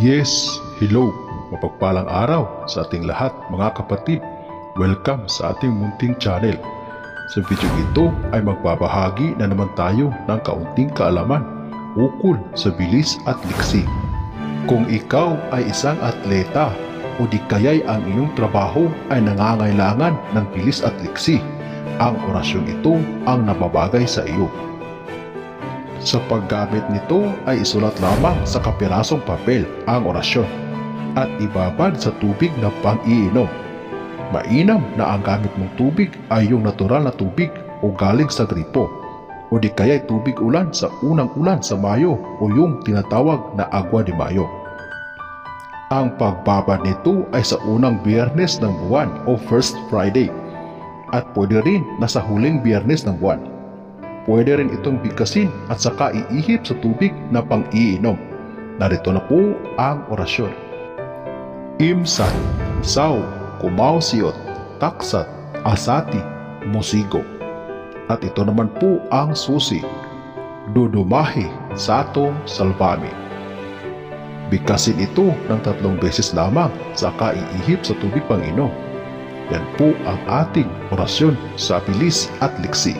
Yes, hello, mapagpalang araw sa ating lahat mga kapatid. Welcome sa ating munting channel. Sa video ito ay magbabahagi na naman tayo ng kaunting kaalaman ukol sa bilis at liksi. Kung ikaw ay isang atleta o di kaya'y ang iyong trabaho ay nangangailangan ng bilis at liksi, ang orasyon ito ang nababagay sa iyo. Sa paggamit nito ay isulat lamang sa kapirasong papel ang orasyon at ibabad sa tubig na pang-iinom. Mainam na ang gamit mong tubig ay yung natural na tubig o galing sa gripo o di kaya'y tubig ulan sa unang ulan sa Mayo o yung tinatawag na agwa de Mayo. Ang pagbabad nito ay sa unang biyernes ng buwan o first Friday at pwede rin na sa huling biyernes ng buwan. Pwede rin itong bigkasin at saka iihip sa tubig na pang-iinom. Narito na po ang orasyon. Imsan, Saw, Kumausiot, Taksat, Asati, Musigo. At ito naman po ang susi. Dudumahi, Sato, Salvami. Bigkasin ito ng 3 beses lamang saka iihip sa tubig pang-inom. Yan po ang ating orasyon sa bilis at liksi.